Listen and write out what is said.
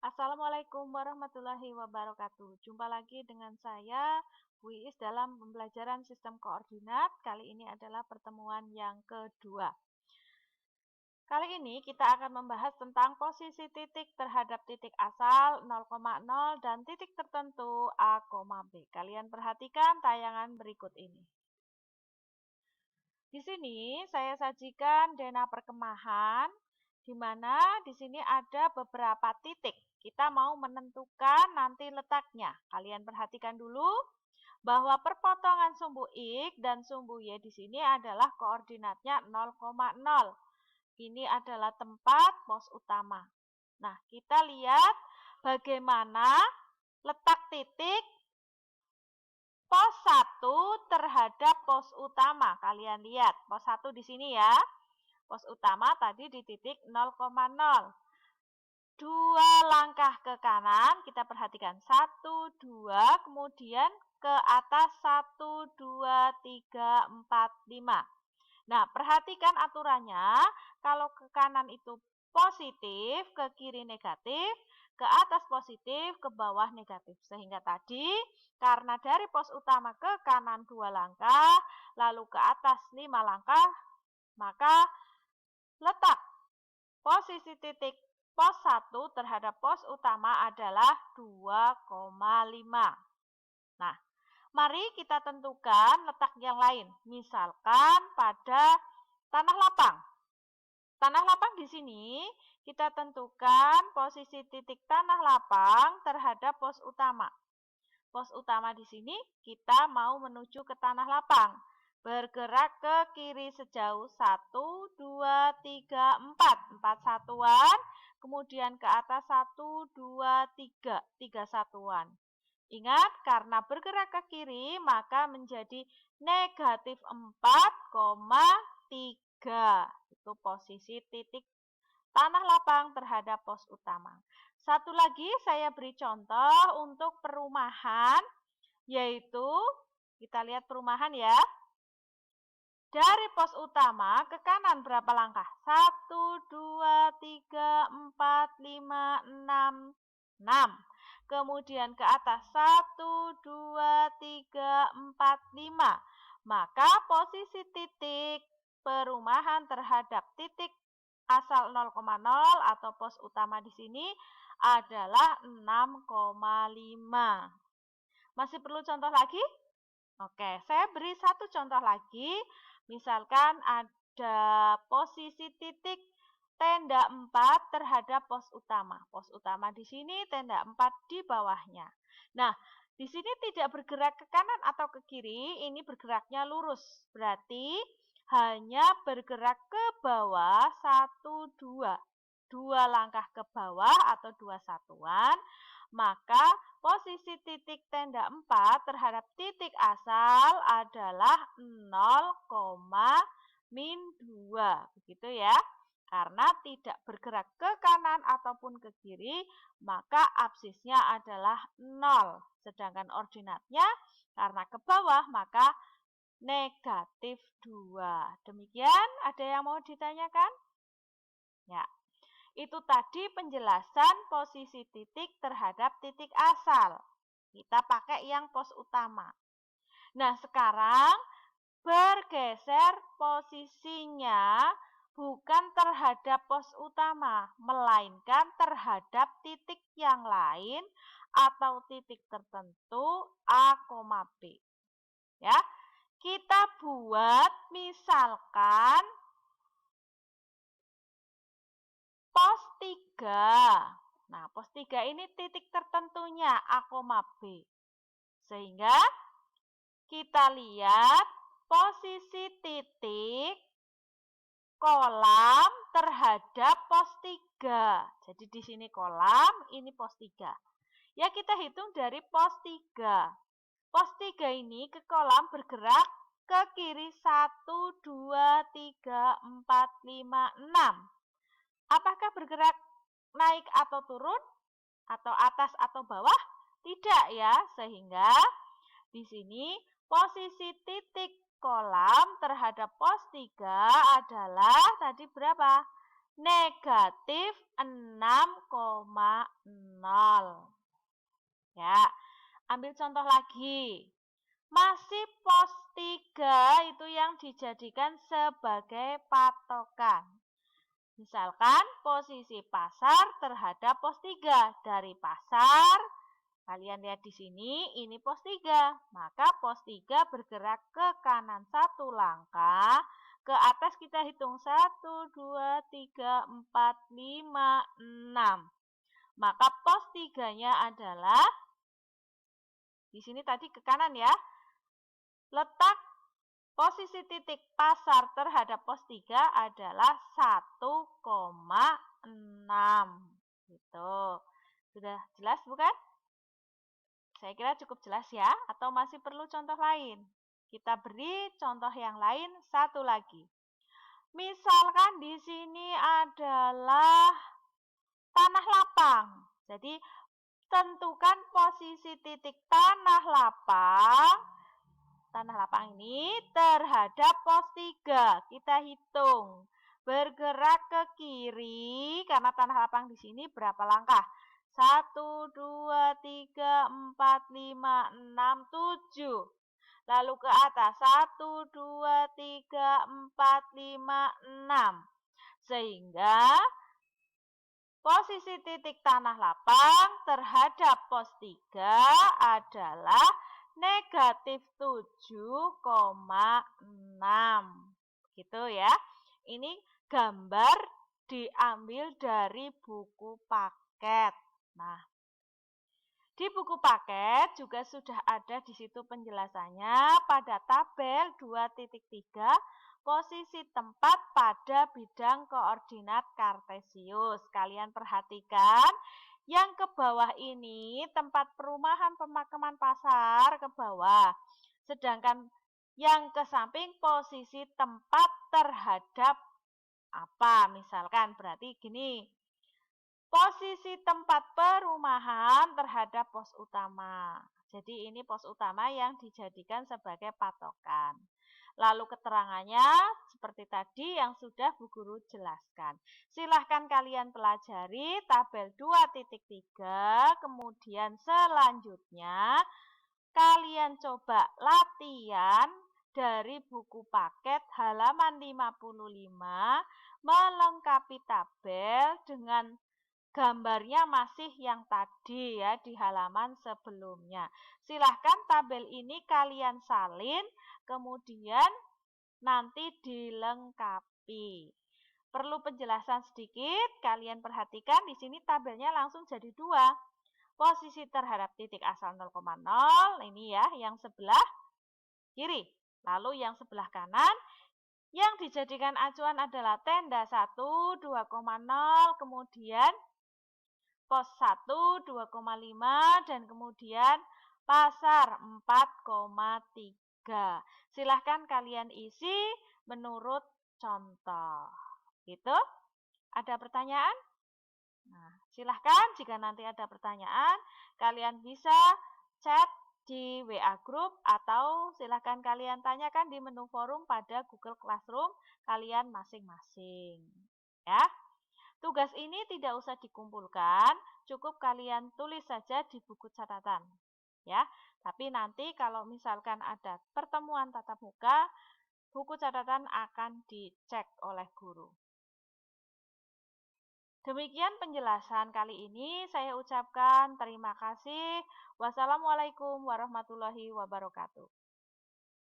Assalamualaikum warahmatullahi wabarakatuh. Jumpa lagi dengan saya, Bu Iis, dalam pembelajaran sistem koordinat. Kali ini adalah pertemuan yang kedua. Kali ini kita akan membahas tentang posisi titik terhadap titik asal 0,0 dan titik tertentu A, B. Kalian perhatikan tayangan berikut ini. Di sini saya sajikan dena perkemahan, di mana di sini ada beberapa titik. Kita mau menentukan nanti letaknya. Kalian perhatikan dulu bahwa perpotongan sumbu X dan sumbu Y di sini adalah koordinatnya 0,0. Ini adalah tempat pos utama. Nah, kita lihat bagaimana letak titik pos 1 terhadap pos utama. Kalian lihat, pos 1 di sini ya. Pos utama tadi di titik 0,0. 2 langkah ke kanan, kita perhatikan. 1, 2, kemudian ke atas 1, 2, 3, 4, 5. Nah, perhatikan aturannya. Kalau ke kanan itu positif, ke kiri negatif, ke atas positif, ke bawah negatif. Sehingga tadi, karena dari pos utama ke kanan 2 langkah, lalu ke atas 5 langkah, maka letak posisi titik pos 1 terhadap pos utama adalah 2,5. Nah, mari kita tentukan letak yang lain. Misalkan pada tanah lapang. Tanah lapang di sini kita tentukan posisi titik tanah lapang terhadap pos utama. Pos utama di sini kita mau menuju ke tanah lapang. Bergerak ke kiri sejauh 1, 2, 3, 4. 4 satuan. Kemudian ke atas 1, 2, 3. 3 satuan. Ingat, karena bergerak ke kiri, maka menjadi negatif 4,3. Itu posisi titik tanah lapang terhadap pos utama. Satu lagi saya beri contoh untuk perumahan, yaitu kita lihat perumahan ya. Dari pos utama ke kanan berapa langkah? 1, 2, 3, 4, 5, 6, 6. Kemudian ke atas 1, 2, 3, 4, 5. Maka posisi titik perumahan terhadap titik asal 0,0 atau pos utama di sini adalah 6,5. Masih perlu contoh lagi? Oke, saya beri satu contoh lagi. Misalkan ada posisi titik tenda 4 terhadap pos utama. Pos utama di sini, tenda 4 di bawahnya. Nah, di sini tidak bergerak ke kanan atau ke kiri, ini bergeraknya lurus. Berarti hanya bergerak ke bawah 1, 2. 2 langkah ke bawah atau 2 satuan. Maka posisi titik tenda 4 terhadap titik asal adalah 0,-2. Begitu ya. Karena tidak bergerak ke kanan ataupun ke kiri, maka absisnya adalah 0. Sedangkan ordinatnya karena ke bawah, maka negatif 2. Demikian, ada yang mau ditanyakan? Ya. Itu tadi penjelasan posisi titik terhadap titik asal. Kita pakai yang pos utama. Nah, sekarang bergeser posisinya bukan terhadap pos utama, melainkan terhadap titik yang lain atau titik tertentu A, B. Ya, kita buat misalkan pos 3. Nah, pos 3 ini titik tertentunya A, B. Sehingga kita lihat posisi titik kolam terhadap pos 3. Jadi di sini kolam, ini pos 3. Ya, kita hitung dari pos 3. Pos 3 ini ke kolam bergerak ke kiri 1, 2, 3, 4, 5, 6. Apakah bergerak naik atau turun? Atau atas atau bawah? Tidak ya, sehingga di sini posisi titik kolam terhadap pos 3 adalah tadi berapa? Negatif 6,0. Ya, ambil contoh lagi. Masih pos 3 itu yang dijadikan sebagai patokan. Misalkan posisi pasar terhadap pos 3. Dari pasar, kalian lihat di sini, ini pos 3. Maka pos 3 bergerak ke kanan 1 langkah. Ke atas kita hitung 1, 2, 3, 4, 5, 6. Maka pos 3-nya adalah, di sini tadi ke kanan ya, letak posisi titik pasar terhadap pos 3 adalah 1,6. Gitu. Sudah jelas bukan? Saya kira cukup jelas ya, atau masih perlu contoh lain? Kita beri contoh yang lain satu lagi. Misalkan di sini adalah tanah lapang. Jadi tentukan posisi titik tanah lapang ini terhadap pos 3. Kita hitung. Bergerak ke kiri, karena tanah lapang di sini berapa langkah? 1, 2, 3, 4, 5, 6, 7. Lalu ke atas, 1, 2, 3, 4, 5, 6. Sehingga posisi titik tanah lapang terhadap pos 3 adalah negatif 7,6. Gitu ya. Ini gambar diambil dari buku paket. Nah, di buku paket juga sudah ada di situ penjelasannya pada tabel 2.3 posisi tempat pada bidang koordinat kartesius. Kalian perhatikan yang ke bawah ini tempat perumahan pemakaman pasar ke bawah. Sedangkan yang ke samping posisi tempat terhadap apa? Misalkan berarti gini. Posisi tempat perumahan terhadap pos utama. Jadi ini pos utama yang dijadikan sebagai patokan. Lalu keterangannya seperti tadi yang sudah Bu Guru jelaskan. Silahkan kalian pelajari tabel 2.3, kemudian selanjutnya kalian coba latihan dari buku paket halaman 55 melengkapi tabel dengan gambarnya masih yang tadi ya di halaman sebelumnya. Silahkan tabel ini kalian salin, kemudian nanti dilengkapi. Perlu penjelasan sedikit, kalian perhatikan di sini tabelnya langsung jadi 2. Posisi terhadap titik asal 0,0, ini ya yang sebelah kiri. Lalu yang sebelah kanan, yang dijadikan acuan adalah tenda 1, 2,0, kemudian pos 1, 2,5, dan kemudian pasar 4,3. Silahkan kalian isi menurut contoh. Gitu? Ada pertanyaan? Nah, silahkan jika nanti ada pertanyaan, kalian bisa chat di WA Group atau silahkan kalian tanyakan di menu forum pada Google Classroom kalian masing-masing. Ya. Tugas ini tidak usah dikumpulkan, cukup kalian tulis saja di buku catatan. Ya, tapi nanti kalau misalkan ada pertemuan tatap muka, buku catatan akan dicek oleh guru. Demikian penjelasan kali ini, saya ucapkan terima kasih. Wassalamualaikum warahmatullahi wabarakatuh.